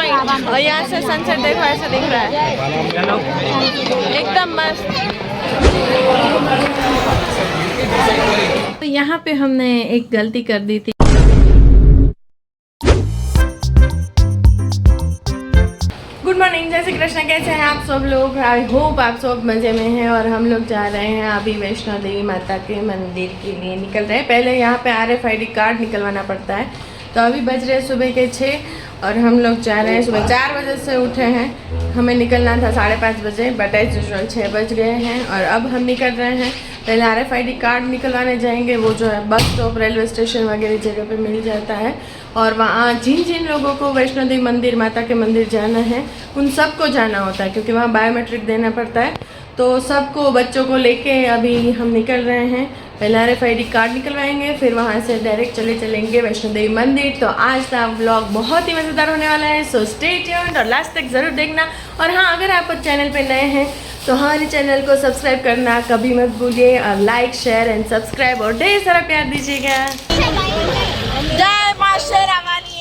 Point और यहाँ से सनसेट देखो ऐसा दिख रहा है एकदम मस्त। तो यहाँ पे हमने एक गलती कर दी थी। गुड मॉर्निंग, जय श्री कृष्ण। कैसे हैं आप सब लोग? आई होप आप सब मज़े में हैं। और हम लोग जा रहे हैं अभी वैष्णो देवी माता के मंदिर के लिए निकल रहे हैं। पहले यहाँ पे RFID कार्ड निकलवाना पड़ता है। तो अभी बज रहे हैं सुबह के 6 और हम लोग जा रहे हैं। सुबह 4 बजे से उठे हैं, हमें निकलना था 5:30 बजे, बट एज यूजुअल 6 बज गए हैं और अब हम निकल रहे हैं। पहले RFID कार्ड निकलवाने जाएंगे, वो जो है बस स्टॉप, रेलवे स्टेशन वगैरह जगह पे मिल जाता है। और वहाँ जिन जिन लोगों को वैष्णो देवी मंदिर, माता के मंदिर जाना है, उन सबको जाना होता है क्योंकि वहाँ बायोमेट्रिक देना पड़ता है। तो सबको, बच्चों को लेके अभी हम निकल रहे हैं। पहले RFID कार्ड निकलवाएंगे, फिर वहाँ से डायरेक्ट चलेंगे वैष्णो देवी मंदिर। तो आज का व्लॉग बहुत ही मज़ेदार होने वाला है, सो स्टे ट्यून्ड और लास्ट तक ज़रूर देखना। और हाँ, अगर आप चैनल पे नए हैं तो हमारे चैनल को सब्सक्राइब करना कभी मत भूलिए और लाइक, शेयर एंड सब्सक्राइब और ढेर सारा प्यार दीजिएगा। जय मां शेरावाली।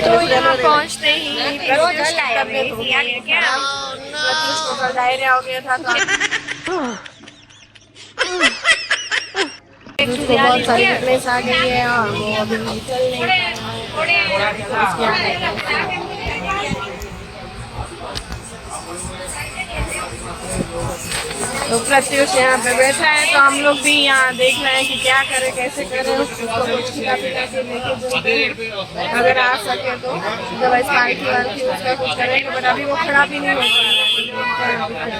तो यहाँ पहुँचते ही डायरिया हो गया था तो बहुत सारी फिटनेस आ गई है और वो अभी चल नहीं तो प्रत्युष यहाँ पे बैठा है। तो हम लोग भी यहाँ देख रहे हैं कि क्या करें, कैसे करें। उसको कुछ खिला पिला के लेके अगर आ सके तो दवाई पार्टी वार्टी उसका कुछ करेंगे, बट अभी वो खड़ा भी नहीं हो पा रहा है।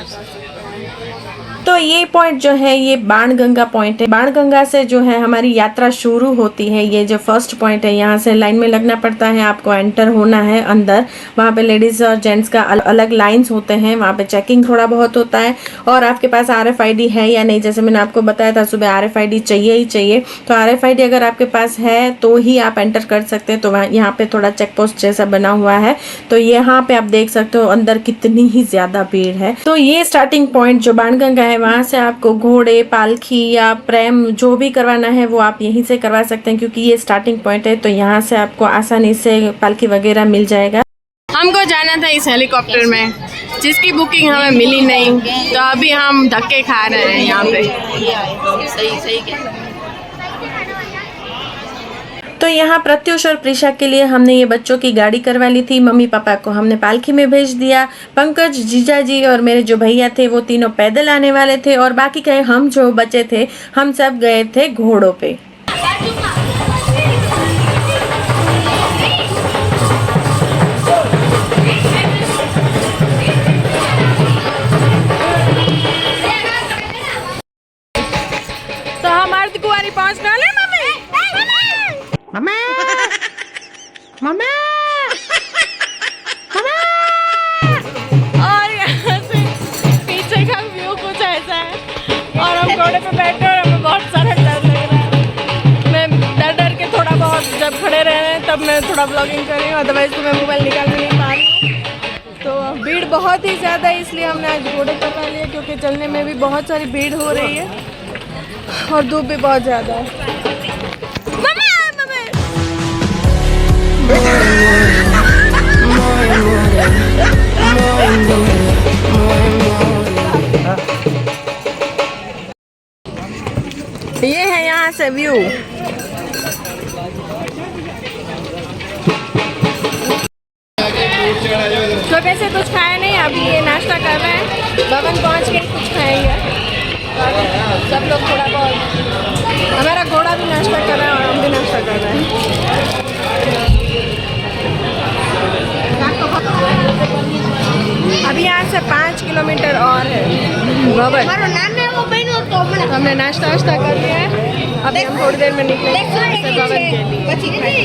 तो ये पॉइंट जो है ये बाणगंगा पॉइंट है। बाणगंगा से जो है हमारी यात्रा शुरू होती है। ये जो फर्स्ट पॉइंट है, यहाँ से लाइन में लगना पड़ता है, आपको एंटर होना है अंदर। वहाँ पे लेडीज और जेंट्स का अलग लाइंस होते हैं, वहाँ पे चेकिंग थोड़ा बहुत होता है। और आपके पास RFID है या नहीं, जैसे मैंने आपको बताया था सुबह RFID चाहिए ही चाहिए। तो RFID अगर आपके पास है तो ही आप एंटर कर सकते हैं। तो यहाँ पे थोड़ा चेक पोस्ट जैसा बना हुआ है। तो यहाँ पे आप देख सकते हो अंदर कितनी ही ज्यादा भीड़ है। तो ये स्टार्टिंग पॉइंट जो बाणगंगा है, वहाँ से आपको घोड़े, पालकी या प्रेम जो भी करवाना है वो आप यहीं से करवा सकते हैं क्योंकि ये स्टार्टिंग पॉइंट है। तो यहाँ से आपको आसानी से पालकी वगैरह मिल जाएगा। हमको जाना था इस हेलीकॉप्टर में जिसकी बुकिंग हमें मिली नहीं, तो अभी हम धक्के खा रहे हैं यहाँ पे। सही तो यहाँ प्रत्युष और प्रिशा के लिए हमने ये बच्चों की गाड़ी करवा ली थी। मम्मी पापा को हमने पालकी में भेज दिया। पंकज, जीजा जी और मेरे जो भैया थे वो तीनों पैदल आने वाले थे और बाकी के हम जो बचे थे हम सब गए थे घोड़ों पे। तो हम अर्धकुंवारी पहुँचने वाले। मम्मी मम्मी और यहाँ से पीछे का व्यू कुछ ऐसा है और हम घोड़े पे बैठे और हमें बहुत सारा डर लग रहा है। मैं डर के थोड़ा बहुत जब खड़े रहे हैं तब मैं थोड़ा ब्लॉगिंग कर रही हूँ, अदरवाइज तो मैं मोबाइल निकाल नहीं पा रही हूँ। तो भीड़ बहुत ही ज़्यादा है, इसलिए हमने आज घोड़े पकड़ लिए क्योंकि चलने में भी बहुत सारी भीड़ हो रही है और धूप भी बहुत ज़्यादा है। ये है यहाँ से व्यू। सुबह से कुछ खाया नहीं, अभी ये नाश्ता कर रहे हैं। भवन पहुँच के कुछ खाएंगे। सब लोग थोड़ा बहुत, हमारा घोड़ा भी नाश्ता कर रहा है और हम भी नाश्ता कर रहे हैं। अभी यहाँ से 5 किलोमीटर और है भवन। हमने नाश्ता वाश्ता कर लिया है, अभी हम थोड़ी देर में निकलेंगे भवन के लिए।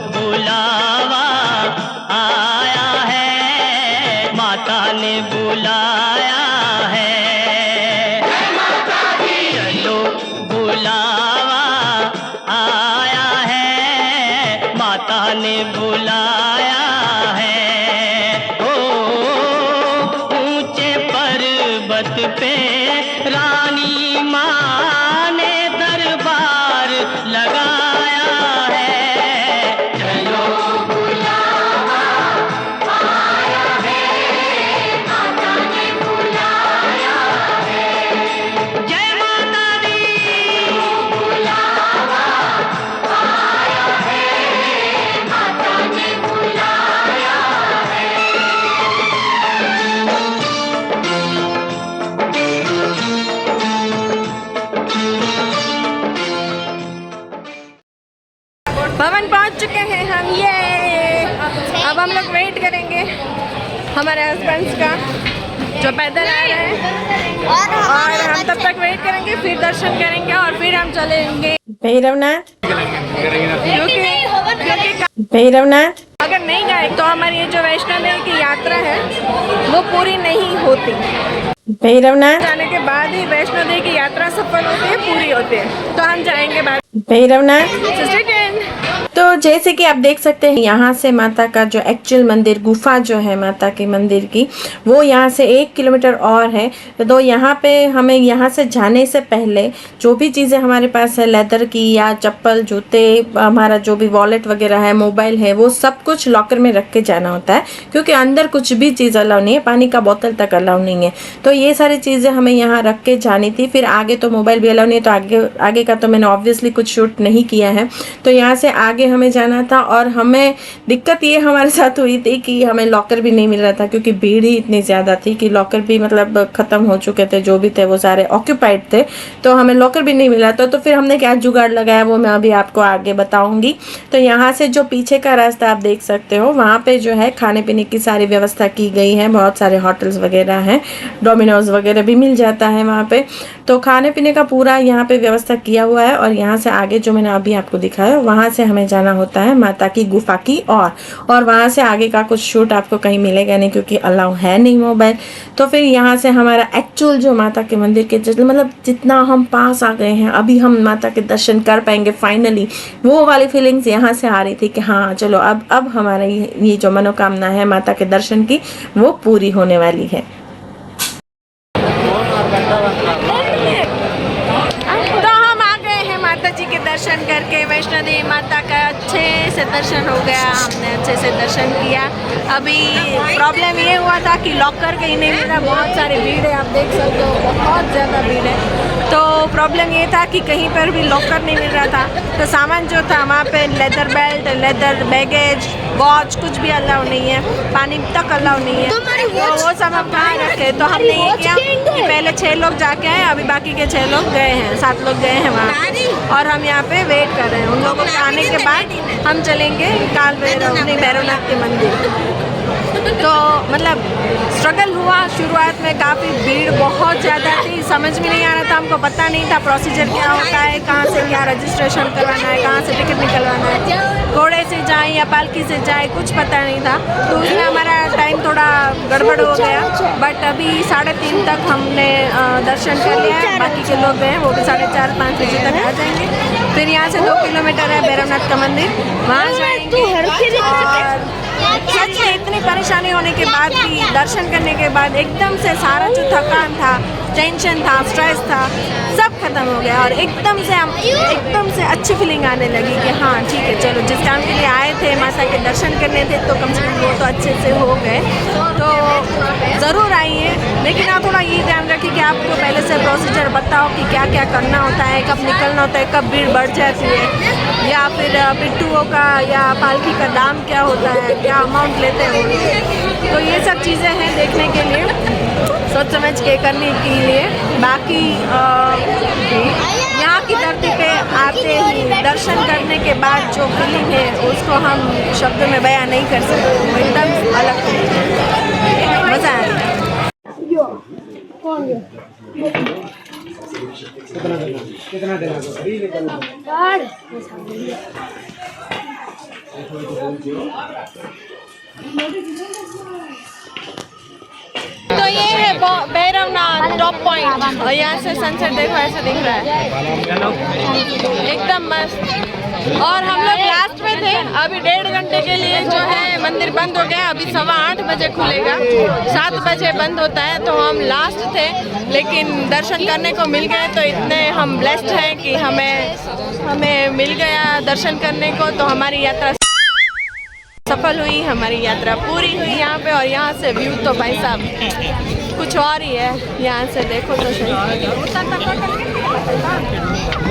बुलावा आया है। ने बुलाया है। ओ ऊंचे पर्वत पे रानी माँ ने दरबार लगाया है। चलो बुलावा आया है, माता ने बुलाया है। जय माता दी। बुलावा आया है, माता ने बुलाया है। भवन पहुंच चुके हैं हम, ये अब हम लोग वेट करेंगे हमारे हस्बैंड्स का जो पैदल आ रहे हैं, और हम तब तक वेट करेंगे, फिर दर्शन करेंगे और फिर हम चलेंगे भैरवनाथ। क्योंकि भैरवनाथ अगर नहीं गए तो हमारी ये जो वैष्णो देवी की यात्रा है वो पूरी नहीं होती। भैरवनाथ जाने के बाद ही वैष्णो देवी की यात्रा सफल होती है, पूरी होती है। तो हम जाएंगे बाद भैरवनाथ। तो जैसे कि आप देख सकते हैं यहाँ से माता का जो एक्चुअल मंदिर गुफा जो है माता के मंदिर की, वो यहाँ से 1 किलोमीटर और है। तो यहाँ पे हमें यहाँ से जाने से पहले जो भी चीज़ें हमारे पास है, लेदर की या चप्पल, जूते, हमारा जो भी वॉलेट वगैरह है, मोबाइल है, वो सब कुछ लॉकर में रख के जाना होता है, क्योंकि अंदर कुछ भी चीज़ अलाउ नहीं है, पानी का बोतल तक अलाउ नहीं है। तो ये सारी चीज़ें हमें यहाँ रख के जानी थी। फिर आगे तो मोबाइल भी अलाउ नहीं है, तो आगे का तो मैंने ऑब्वियसली कुछ शूट नहीं किया है। तो यहाँ से आगे हमें जाना था, और हमें दिक्कत ये हमारे साथ हुई थी कि हमें लॉकर भी नहीं मिल रहा था, क्योंकि भीड़ ही इतनी ज़्यादा थी कि लॉकर भी मतलब ख़त्म हो चुके थे, जो भी थे वो सारे ऑक्यूपाइड थे। तो हमें लॉकर भी नहीं मिला था। तो फिर हमने क्या जुगाड़ लगाया वो मैं अभी आपको आगे बताऊंगी। तो यहाँ से जो पीछे का रास्ता आप देख सकते हो, वहाँ पे जो है खाने पीने की सारी व्यवस्था की गई है। बहुत सारे होटल्स वगैरह हैं, डोमिनोज वगैरह भी मिल जाता है वहाँ पे। तो खाने पीने का पूरा यहाँ पे व्यवस्था किया हुआ है। और यहाँ से आगे जो मैंने अभी आपको दिखाया, वहाँ से हमें जाना होता है माता की गुफा की और वहाँ से आगे का कुछ शूट आपको कहीं मिलेगा नहीं, क्योंकि अलाउ है नहीं मोबाइल। तो फिर यहाँ से हमारा एक्चुअल जो माता के मंदिर के मतलब जितना हम पास आ गए हैं, अभी हम माता के दर्शन कर पाएंगे फाइनली, वो वाली फीलिंग्स यहाँ से आ रही थी कि हाँ चलो अब हमारा ये जो मनोकामना है माता के दर्शन की, वो पूरी होने वाली है। तो हम आ गए हैं माता जी के दर्शन करके। वैष्णो देवी माता का अच्छे से दर्शन हो गया, हमने अच्छे से दर्शन किया। अभी प्रॉब्लम ये हुआ था कि लॉकर कहीं नहीं मिला, बहुत सारी भीड़ है, आप देख सकते हो बहुत ज़्यादा भीड़ है। तो प्रॉब्लम ये था कि कहीं पर भी लॉकर नहीं मिल रहा था। तो सामान जो था वहाँ पे leather belt, leather baggage, watch कुछ भी अलाउ नहीं है, पानी तक अलाउ नहीं है। तो वो सब हम कहाँ रखे। तो हमने ये किया कि पहले 6 लोग जाके आए, अभी बाकी के 6 लोग गए हैं, 7 लोग गए हैं वहाँ, और हम यहाँ पे वेट कर रहे हैं। उन लोगों के आने के बाद हम चलेंगे काल भैरवनाथ के मंदिर। तो मतलब स्ट्रगल हुआ शुरुआत में, काफ़ी भीड़ बहुत ज़्यादा थी, समझ में नहीं आ रहा था, हमको पता नहीं था प्रोसीजर क्या होता है, कहाँ से क्या रजिस्ट्रेशन करवाना है, कहाँ से टिकट निकलवाना है, घोड़े से जाए या पालकी से जाए, कुछ पता नहीं था। तो उसमें हमारा टाइम थोड़ा गड़बड़ हो गया। बट अभी 3:30 तक हमने दर्शन कर लिया है। बाकी के लोग हैं वो भी 4:30-5 बजे तक आ जाएंगे। फिर यहाँ से 2 किलोमीटर है भैरवनाथ का मंदिर, वहाँ जाएंगे। और सच में इतनी परेशानी होने के बाद भी, दर्शन करने के बाद एकदम से सारा जो थकान था, टेंशन था, स्ट्रेस था, सब खत्म हो गया। और एकदम से अच्छी फीलिंग आने लगी कि हाँ ठीक है, चलो जिस काम के लिए आए थे माता के दर्शन करने थे, तो कम से कम वो तो अच्छे से हो गए। तो ज़रूर आइए, लेकिन आप थोड़ा ये ध्यान रखिए कि आपको पहले से प्रोसीजर बताओ कि क्या क्या करना होता है, कब निकलना होता है, कब भीड़ बढ़ जाती है, या फिर पिट्ठुओं का या पालकी का दाम क्या होता है, क्या अमाउंट लेते हैं वो। तो ये सब चीज़ें हैं देखने के लिए, सोच समझ के करने के लिए। बाकी यहाँ की धरती पे आते ही दर्शन करने के बाद जो फीलिंग है उसको हम शब्द में बयां नहीं कर सकते, वो एकदम अलग है, मज़ा आया। कितना देना तो ये है भैरवनाथ टॉप पॉइंट, और यहाँ से सनसेट देखो ऐसे दिख रहा है, एकदम मस्त। और हम लोग लास्ट में थे। अभी 1.5 घंटे के लिए जो है मंदिर बंद हो गया। अभी 8:15 बजे खुलेगा, 7 बजे बंद होता है। तो हम लास्ट थे, लेकिन दर्शन करने को मिल गए। तो इतने हम ब्लेस्ड हैं कि हमें मिल गया दर्शन करने को। तो हमारी यात्रा सफल हुई, हमारी यात्रा पूरी हुई यहाँ पे। और यहाँ से व्यू तो भाई साहब कुछ और ही है। यहाँ से देखो तो सही,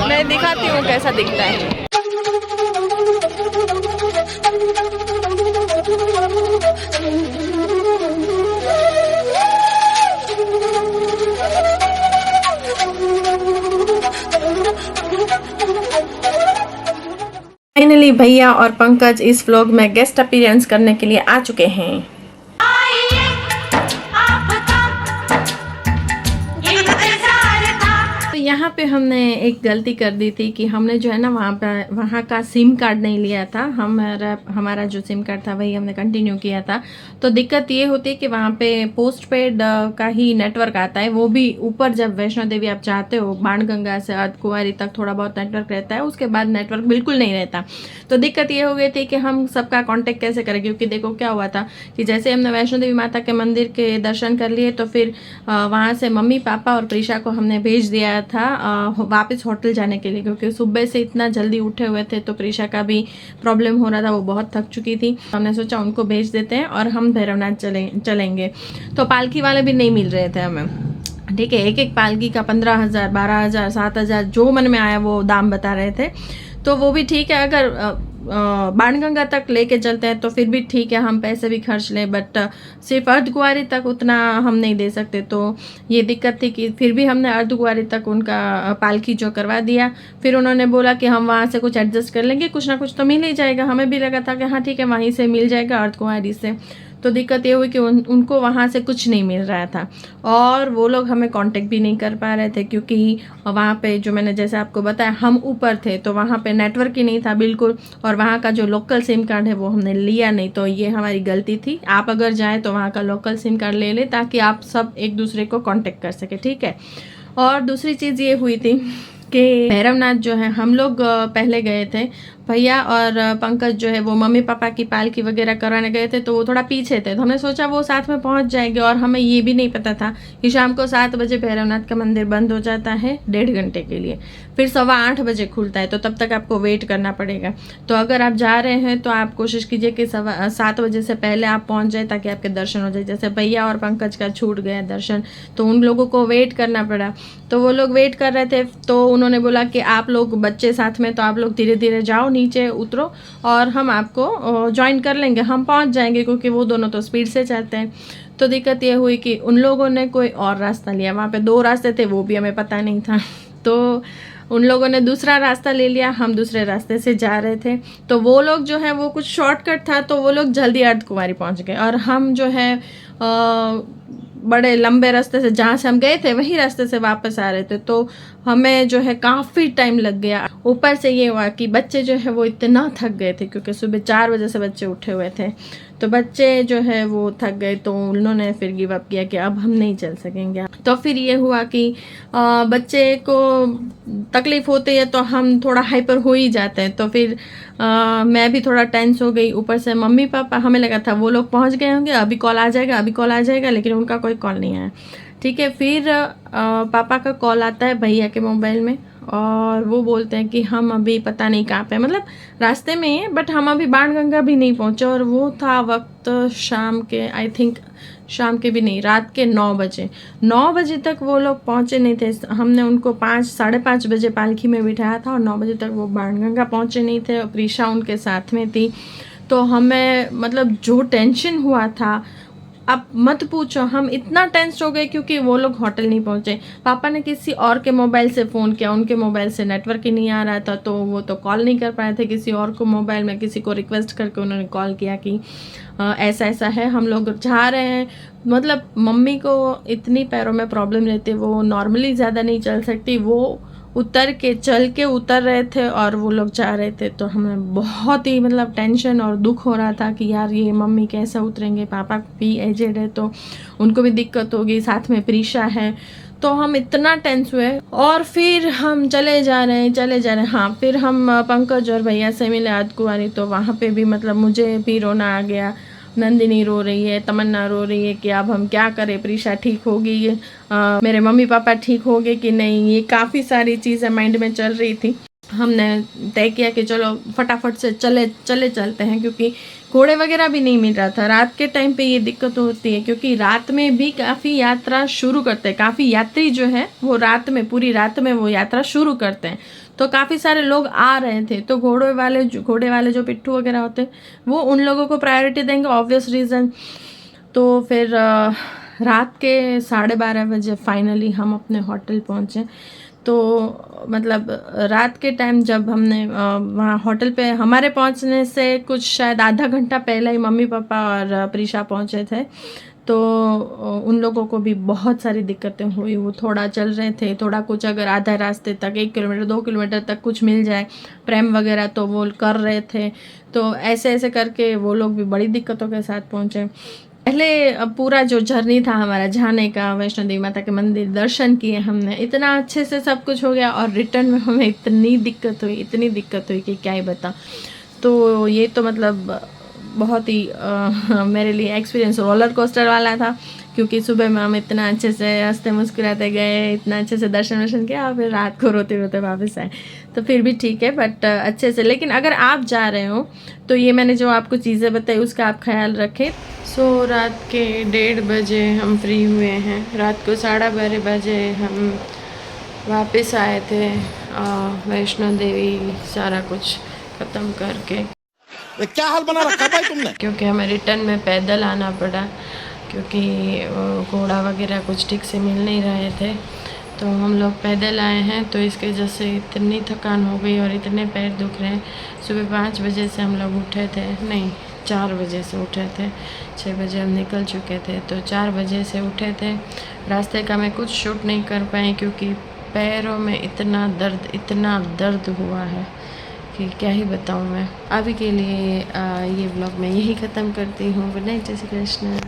मैं दिखाती हूँ कैसा दिखता है। फाइनली भैया और पंकज इस व्लॉग में गेस्ट अपीयरेंस करने के लिए आ चुके हैं। तो यहाँ पे हमने एक गलती कर दी थी कि हमने जो है ना वहाँ का सिम कार्ड नहीं लिया था। हमारा जो सिम कार्ड था वही हमने कंटिन्यू किया था। तो दिक्कत ये होती है कि वहाँ पे पोस्ट पेड का ही नेटवर्क आता है, वो भी ऊपर। जब वैष्णो देवी आप जाते हो बाणगंगा से अर्धकुंवारी तक थोड़ा बहुत नेटवर्क रहता है, उसके बाद नेटवर्क बिल्कुल नहीं रहता। तो दिक्कत ये हो गई थी कि हम सबका कांटेक्ट कैसे करें, क्योंकि देखो क्या हुआ था कि जैसे हमने वैष्णो देवी माता के मंदिर के दर्शन कर लिए, तो फिर वहाँ से मम्मी पापा और प्रीशा को हमने भेज दिया था वापस होटल जाने के लिए, क्योंकि सुबह से इतना जल्दी उठे हुए थे। तो प्रीशा का भी प्रॉब्लम हो रहा था, वो बहुत थक चुकी थी। हमने सोचा उनको भेज देते हैं और हम भैरवनाथ चलेंगे। तो पालकी वाले भी नहीं मिल रहे थे हमें, ठीक है। एक पालकी का 15,000, 12,000, 7,000 जो मन में आया वो दाम बता रहे थे। तो वो भी ठीक है, अगर बाणगंगा तक लेके चलते हैं तो फिर भी ठीक है, हम पैसे भी खर्च लें, बट सिर्फ अर्धकुंवारी तक उतना हम नहीं दे सकते। तो ये दिक्कत थी कि फिर भी हमने अर्धकुंवारी तक उनका पालकी जो करवा दिया। फिर उन्होंने बोला कि हम वहाँ से कुछ एडजस्ट कर लेंगे, कुछ ना कुछ तो मिल ही जाएगा। हमें भी लगा था कि हाँ ठीक है, वहीं से मिल जाएगा अर्धकुंवारी से। तो दिक्कत ये हुई कि उनको वहाँ से कुछ नहीं मिल रहा था, और वो लोग हमें कांटेक्ट भी नहीं कर पा रहे थे, क्योंकि वहाँ पे जो मैंने जैसे आपको बताया हम ऊपर थे, तो वहाँ पे नेटवर्क ही नहीं था बिल्कुल। और वहाँ का जो लोकल सिम कार्ड है वो हमने लिया नहीं। तो ये हमारी गलती थी। आप अगर जाएँ तो वहाँ का लोकल सिम कार्ड ले लें, ताकि आप सब एक दूसरे को कॉन्टेक्ट कर सके, ठीक है। और दूसरी चीज़ ये हुई थी कि भैरवनाथ जो है हम लोग पहले गए थे, भैया और पंकज जो है वो मम्मी पापा की पालकी वगैरह कराने गए थे, तो वो थोड़ा पीछे थे। तो हमने सोचा वो साथ में पहुंच जाएंगे, और हमें ये भी नहीं पता था कि शाम को 7 बजे भैरवनाथ का मंदिर बंद हो जाता है 1.5 घंटे के लिए, फिर 8:15 बजे खुलता है। तो तब तक आपको वेट करना पड़ेगा। तो अगर आप जा रहे हैं तो आप कोशिश कीजिए कि 7 बजे से पहले आप पहुँच जाए, ताकि आपके दर्शन हो जाए। जैसे भैया और पंकज का छूट गया दर्शन, तो उन लोगों को वेट करना पड़ा। तो वो लोग वेट कर रहे थे, तो उन्होंने बोला कि आप लोग बच्चे साथ में, तो आप लोग धीरे धीरे जाओ, नीचे उतरो और हम आपको ज्वाइन कर लेंगे, हम पहुंच जाएंगे, क्योंकि वो दोनों तो स्पीड से चलते हैं। तो दिक्कत ये हुई कि उन लोगों ने कोई और रास्ता लिया। वहाँ पे 2 रास्ते थे, वो भी हमें पता नहीं था। तो उन लोगों ने दूसरा रास्ता ले लिया, हम दूसरे रास्ते से जा रहे थे। तो वो लोग जो है वो कुछ शॉर्टकट था, तो वो लोग जल्दी अर्धकुंवारी पहुँच गए, और हम जो है बड़े लंबे रास्ते से, जहाँ से हम गए थे वही रास्ते से वापस आ रहे थे। तो हमें जो है काफ़ी टाइम लग गया। ऊपर से ये हुआ कि बच्चे जो है वो इतना थक गए थे, क्योंकि सुबह 4 बजे से बच्चे उठे हुए थे। तो बच्चे जो है वो थक गए, तो उन्होंने फिर गिव अप किया कि अब हम नहीं चल सकेंगे। तो फिर ये हुआ कि बच्चे को तकलीफ़ होती है तो हम थोड़ा हाइपर हो ही जाते हैं। तो फिर मैं भी थोड़ा टेंस हो गई। ऊपर से मम्मी पापा, हमें लगा था वो लोग पहुंच गए होंगे, अभी कॉल आ जाएगा, अभी कॉल आ जाएगा, लेकिन उनका कोई कॉल नहीं आया, ठीक है। फिर पापा का कॉल आता है भैया के मोबाइल में, और वो बोलते हैं कि हम अभी पता नहीं कहाँ पे, मतलब रास्ते में हैं, बट हम अभी बाणगंगा भी नहीं पहुँचे। और वो था वक्त शाम के, आई थिंक शाम के भी नहीं, रात के 9 बजे। 9 बजे तक वो लोग पहुँचे नहीं थे। हमने उनको 5-5:30 बजे पालकी में बिठाया था, और 9 बजे तक वो बाणगंगा पहुँचे नहीं थे। और प्रीशा उनके साथ में थी। तो हमें मतलब जो टेंशन हुआ था, अब मत पूछो, हम इतना टेंस हो गए, क्योंकि वो लोग होटल नहीं पहुंचे। पापा ने किसी और के मोबाइल से फ़ोन किया, उनके मोबाइल से नेटवर्क ही नहीं आ रहा था, तो वो तो कॉल नहीं कर पाए थे। किसी और को मोबाइल में किसी को रिक्वेस्ट करके उन्होंने कॉल किया कि ऐसा ऐसा है, हम लोग जा रहे हैं। मतलब मम्मी को इतनी पैरों में प्रॉब्लम रहती है, वो नॉर्मली ज़्यादा नहीं चल सकती। वो चल के उतर रहे थे, और वो लोग जा रहे थे। तो हमें बहुत ही मतलब टेंशन और दुख हो रहा था कि यार ये मम्मी कैसे उतरेंगे। पापा भी एजेड है, तो उनको भी दिक्कत होगी, साथ में प्रीशा है। तो हम इतना टेंस हुए और फिर हम चले जा रहे हैं। हाँ, फिर हम पंकज और भैया से मिले अर्धकुंवारी, तो वहाँ पे भी मतलब मुझे भी रोना आ गया। नंदिनी रो रही है, तमन्ना रो रही है कि अब हम क्या करें, प्रीशा ठीक होगी, मेरे मम्मी पापा ठीक हो गए कि नहीं, ये काफ़ी सारी चीज़ें माइंड में चल रही थी। हमने तय किया कि चलो फटाफट से चलते हैं, क्योंकि घोड़े वगैरह भी नहीं मिल रहा था। रात के टाइम पे ये दिक्कत होती है, क्योंकि रात में भी काफ़ी यात्रा शुरू करते हैं, काफ़ी यात्री जो है वो रात में, पूरी रात में वो यात्रा शुरू करते हैं। तो काफ़ी सारे लोग आ रहे थे, तो घोड़े वाले जो पिट्ठू वगैरह होते हैं वो उन लोगों को प्रायोरिटी देंगे, ऑब्वियस रीज़न। तो फिर रात के 12:30 बजे फाइनली हम अपने होटल पहुँचे। तो मतलब रात के टाइम जब हमने वहाँ होटल पे हमारे पहुँचने से कुछ शायद आधा घंटा पहले ही मम्मी पापा और प्रीशा पहुँचे थे। तो उन लोगों को भी बहुत सारी दिक्कतें हुई। वो थोड़ा चल रहे थे, थोड़ा कुछ अगर आधा रास्ते तक 1 किलोमीटर 2 किलोमीटर तक कुछ मिल जाए प्रेम वगैरह तो वो कर रहे थे। तो ऐसे करके वो लोग भी बड़ी दिक्कतों के साथ पहुँचे। पहले पूरा जो जर्नी था हमारा जाने का, वैष्णो देवी माता के मंदिर दर्शन किए हमने, इतना अच्छे से सब कुछ हो गया, और रिटर्न में हमें इतनी दिक्कत हुई कि क्या ही बता। तो ये तो मतलब बहुत ही मेरे लिए एक्सपीरियंस रोलर कोस्टर वाला था, क्योंकि सुबह में हम इतना अच्छे से हंसते मुस्कुराते गए, इतना अच्छे से दर्शन किया, और फिर रात को रोते रोते वापस आए। तो फिर भी ठीक है, बट अच्छे से। लेकिन अगर आप जा रहे हो तो ये मैंने जो आपको चीज़ें बताई उसका आप ख्याल रखें। सो रात के 1:30 बजे हम फ्री हुए हैं। रात को 12:30 बजे हम वापस आए थे वैष्णो देवी, सारा कुछ ख़त्म करके। क्या हाल बना रखा भाई तुमने? क्योंकि हमें रिटर्न में पैदल आना पड़ा, क्योंकि घोड़ा वगैरह कुछ ठीक से मिल नहीं रहे थे, तो हम लोग पैदल आए हैं। तो इसकी वजह से इतनी थकान हो गई और इतने पैर दुख रहे हैं। सुबह 5 बजे से हम लोग उठे थे, नहीं 4 बजे से उठे थे, 6 बजे हम निकल चुके थे, तो 4 बजे से उठे थे। रास्ते का मैं कुछ शूट नहीं कर पाई, क्योंकि पैरों में इतना दर्द हुआ है कि क्या ही बताऊँ मैं। अभी के लिए ये व्लॉग मैं यही ख़त्म करती हूँ। गुड नाइट, जय श्री कृष्ण।